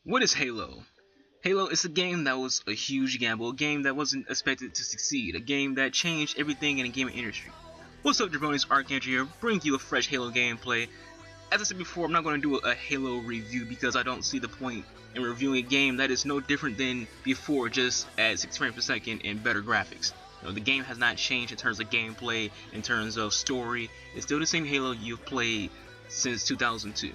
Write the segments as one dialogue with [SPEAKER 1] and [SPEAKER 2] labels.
[SPEAKER 1] What is Halo? Halo is a game that was a huge gamble, a game that wasn't expected to succeed, a game that changed everything in the gaming industry. What's up, Jabronis? Archangel here, bringing you a fresh Halo gameplay. As I said before, I'm not going to do a Halo review because I don't see the point in reviewing a game that is no different than before, just at 60 frames per second and better graphics. The game has not changed in terms of gameplay, in terms of story. It's still the same Halo you've played since 2002.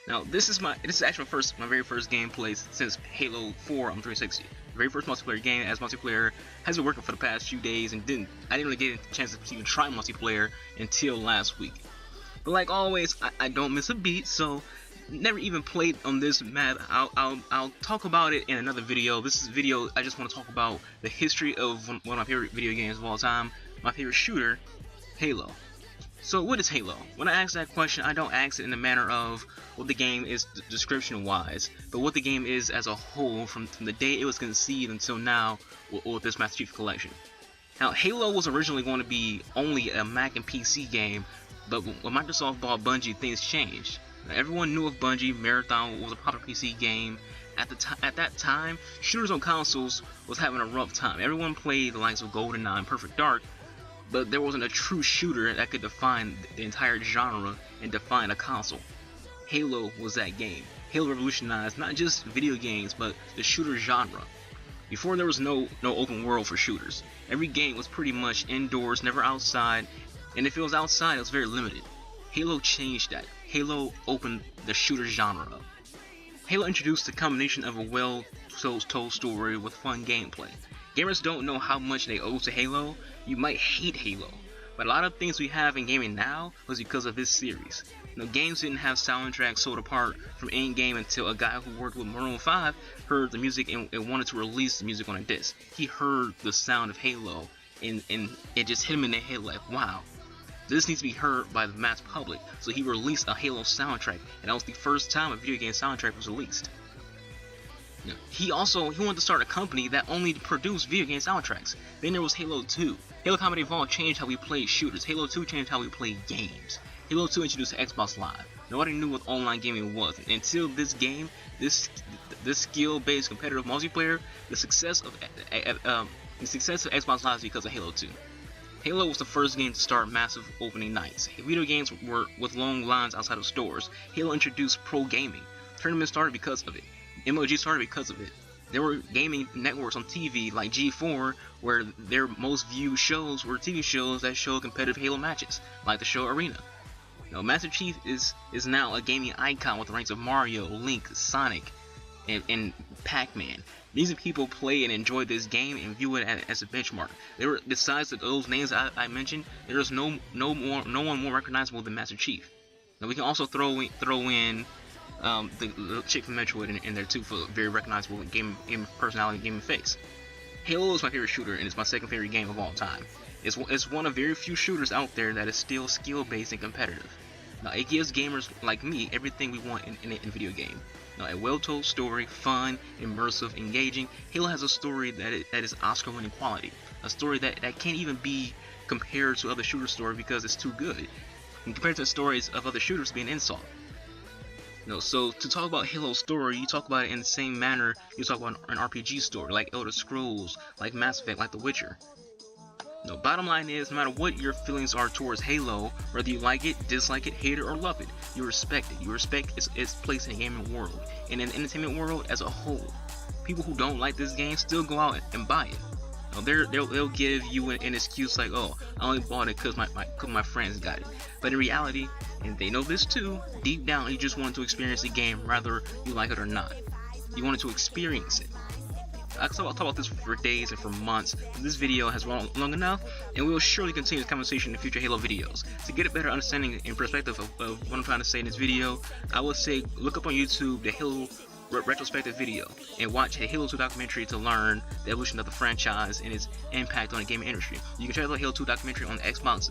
[SPEAKER 1] Now, this is actually my very first gameplay since Halo 4 on 360. The very first multiplayer game, as multiplayer has been working for the past few days, and I didn't really get a chance to even try multiplayer until last week. But like always, I don't miss a beat, so never even played on this map. I'll talk about it in another video. This is a video I just want to talk about the history of one of my favorite video games of all time, my favorite shooter, Halo. So what is Halo? When I ask that question, I don't ask it in the manner of what the game is description wise, but what the game is as a whole from the day it was conceived until now with this Master Chief Collection. Now, Halo was originally going to be only a Mac and PC game, but when Microsoft bought Bungie, things changed. Now, everyone knew of Bungie. Marathon was a popular PC game. At that time, shooters on consoles was having a rough time. Everyone played the likes of GoldenEye and Perfect Dark, but there wasn't a true shooter that could define the entire genre and define a console. Halo was that game. Halo revolutionized not just video games, but the shooter genre. Before, there was no open world for shooters. Every game was pretty much indoors, never outside, and if it was outside, it was very limited. Halo changed that. Halo opened the shooter genre up. Halo introduced the combination of a well-told story with fun gameplay. Gamers don't know how much they owe to Halo. You might hate Halo, but a lot of things we have in gaming now was because of this series. Games didn't have soundtracks sold apart from in-game until a guy who worked with Maroon 5 heard the music and wanted to release the music on a disc. He heard the sound of Halo and it just hit him in the head like, wow, this needs to be heard by the mass public. So he released a Halo soundtrack, and that was the first time a video game soundtrack was released. He wanted to start a company that only produced video game soundtracks. Then there was Halo 2. Halo Combat Evolved changed how we played shooters. Halo 2 changed how we played games. Halo 2 introduced Xbox Live. Nobody knew what online gaming was until this game, this skill-based competitive multiplayer. The success of Xbox Live is because of Halo 2. Halo was the first game to start massive opening nights. Video games were with long lines outside of stores. Halo introduced pro gaming. Tournaments started because of it. MLG started because of it. There were gaming networks on TV like G4 where their most viewed shows were TV shows that showed competitive Halo matches, like the show Arena. Master Chief is now a gaming icon with the ranks of Mario, Link, Sonic, and Pac-Man. These people play and enjoy this game and view it as a benchmark. Besides those names I mentioned, there is no one more recognizable than Master Chief. Now we can also throw in the chick from Metroid in there too for very recognizable game personality, gaming face. Halo is my favorite shooter and it's my second favorite game of all time. It's one of very few shooters out there that is still skill-based and competitive. Now it gives gamers like me everything we want in a video game. A well-told story, fun, immersive, engaging. Halo has a story that is Oscar-winning quality. A story that can't even be compared to other shooter stories because it's too good. And compared to the stories of other shooters, being an insult. So to talk about Halo's story, you talk about it in the same manner you talk about an RPG story, like Elder Scrolls, like Mass Effect, like The Witcher. Bottom line is, no matter what your feelings are towards Halo, whether you like it, dislike it, hate it, or love it, you respect it. You respect its place in the gaming world, and in the entertainment world as a whole. People who don't like this game still go out and buy it. They'll give you an excuse like, oh, I only bought it because my friends got it. But in reality, and they know this too, deep down you just want to experience the game whether you like it or not. You wanted to experience it. I could talk about this for days and for months. This video has run long enough, and we will surely continue this conversation in future Halo videos. To get a better understanding and perspective of what I'm trying to say in this video, I would say look up on YouTube the Halo Retrospective video and watch a Halo 2 documentary to learn the evolution of the franchise and its impact on the gaming industry. You can check out the Halo 2 documentary on the Xbox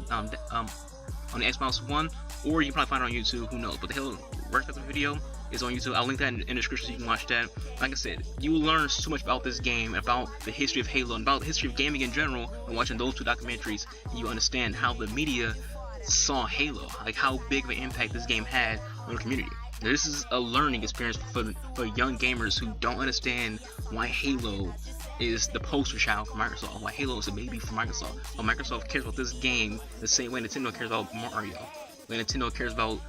[SPEAKER 1] One, or you can probably find it on YouTube, who knows. But the Halo Retrospective video is on YouTube. I'll link that in the description so you can watch that. Like I said, you will learn so much about this game, about the history of Halo, and about the history of gaming in general, and watching those two documentaries. You understand how the media saw Halo, like how big of an impact this game had on the community. Now, this is a learning experience for young gamers who don't understand why Halo is the poster child for Microsoft, why Halo is a baby for Microsoft, why Microsoft cares about this game the same way Nintendo cares about Mario, when Nintendo cares about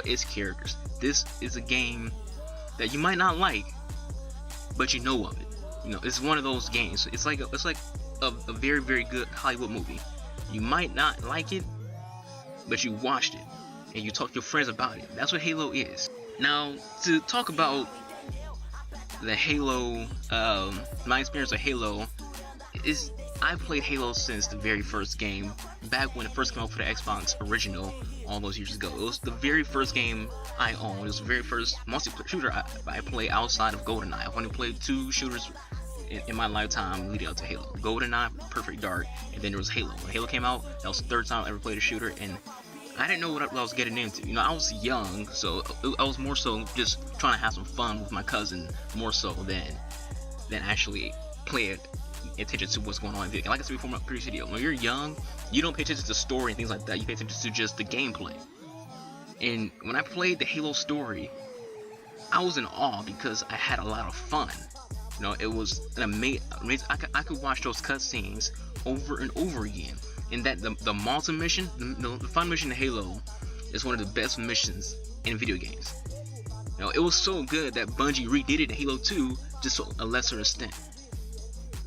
[SPEAKER 1] its characters. This is a game that you might not like, but you know of it. You know, it's one of those games. It's like a very, very good Hollywood movie. You might not like it, but you watched it and you talk to your friends about it. That's what Halo is. Now, to talk about the Halo, my experience with Halo is I played Halo since the very first game, back when it first came out for the Xbox original all those years ago. It was the very first game I owned. It was the very first multiplayer shooter I played outside of GoldenEye. I've only played 2 shooters in my lifetime leading up to Halo. GoldenEye, Perfect Dark, and then there was Halo. When Halo came out, that was the 3rd time I ever played a shooter, and I didn't know what I was getting into. You know, I was young, so I was more so just trying to have some fun with my cousin, more so than actually pay attention to what's going on in the video. Like I said before in my previous video, when you're young, you don't pay attention to the story and things like that. You pay attention to just the gameplay. And when I played the Halo story, I was in awe because I had a lot of fun. You know, it was an amazing. I could watch those cutscenes over and over again. And that the Malta mission, the fun mission in Halo, is one of the best missions in video games. You know, it was so good that Bungie redid it in Halo 2, just to a lesser extent.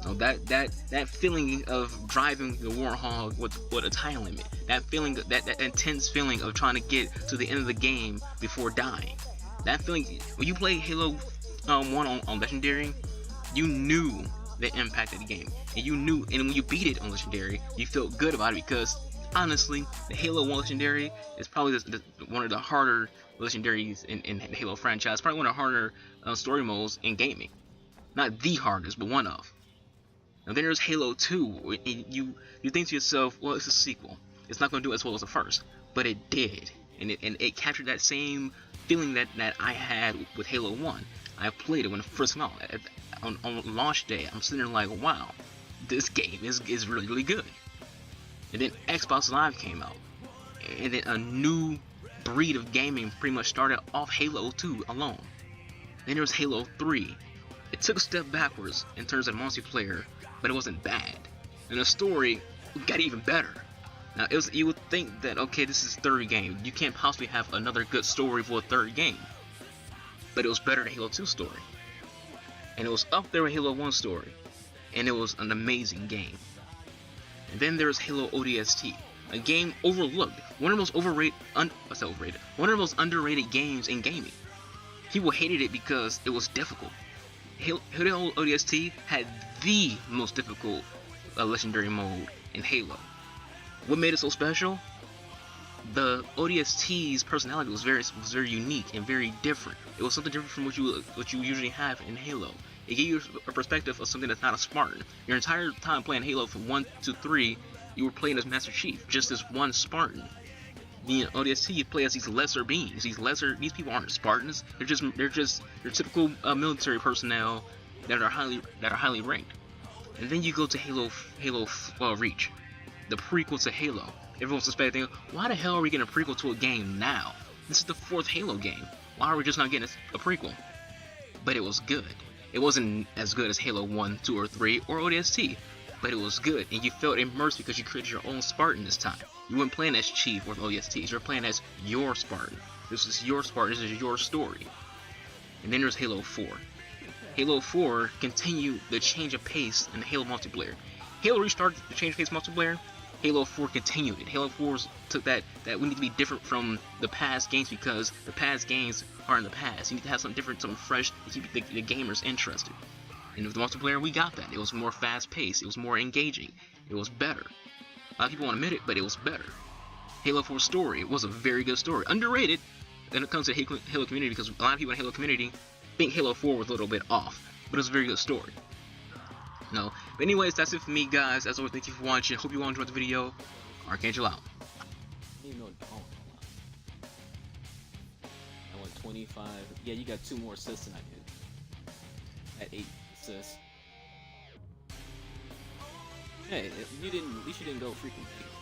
[SPEAKER 1] You know, that feeling of driving the Warthog with a time limit, that feeling, that intense feeling of trying to get to the end of the game before dying. That feeling when you play Halo 1 on Legendary, you knew the impact of the game, and you knew, and when you beat it on Legendary, you felt good about it, because honestly, the Halo 1 Legendary is probably one of the harder Legendaries in the Halo franchise. Probably one of the harder story modes in gaming. Not the hardest, but one of. And then there's Halo 2, and you think to yourself, well, it's a sequel. It's not going to do as well as the first, but it did, and it captured that same feeling that I had with Halo 1. I played it when it first came out. On launch day, I'm sitting there like, wow, this game is really, really good. And then Xbox Live came out, and then a new breed of gaming pretty much started off Halo 2 alone. Then there was Halo 3. It took a step backwards in terms of multiplayer, but it wasn't bad. And the story got even better. Now, you would think that, okay, this is 3rd game. You can't possibly have another good story for a 3rd game. But it was better than Halo 2 story. And it was up there with Halo 1 story. And it was an amazing game. And then there's Halo ODST, a game overlooked. One of the most one of the most underrated games in gaming. People hated it because it was difficult. Halo ODST had the most difficult legendary mode in Halo. What made it so special? The ODST's personality was very unique and very different. It was something different from what you usually have in Halo. It gave you a perspective of something that's not a Spartan. Your entire time playing Halo from 1 to 3, you were playing as Master Chief, just as one Spartan. In ODST, you play as these lesser beings. These people aren't Spartans. They're just your typical military personnel that are highly ranked. And then you go to Halo Reach, the prequel to Halo. Everyone's suspecting, why the hell are we getting a prequel to a game now? This is the 4th Halo game. Why are we just not getting a prequel? But it was good. It wasn't as good as Halo 1, 2, or 3, or ODST, but it was good, and you felt immersed because you created your own Spartan this time. You weren't playing as Chief or ODSTs, you were playing as your Spartan. This is your Spartan, this is your story. And then there's Halo 4. Halo 4 continued the change of pace in the Halo multiplayer. Halo restarted the change of pace multiplayer. Halo 4 continued it. Halo 4 took that we need to be different from the past games because the past games are in the past. You need to have something different, something fresh to keep the gamers interested. And with the multiplayer, we got that. It was more fast-paced. It was more engaging. It was better. A lot of people won't admit it, but it was better. Halo 4 story was a very good story. Underrated when it comes to the Halo community because a lot of people in the Halo community think Halo 4 was a little bit off, but it was a very good story. No. But anyways, that's it for me, guys. As always, thank you for watching. Hope you all enjoyed the video. Archangel out.
[SPEAKER 2] I went 25. Yeah, you got 2 more assists than I did. At 8 assists. Hey, at least you didn't go freaking 8.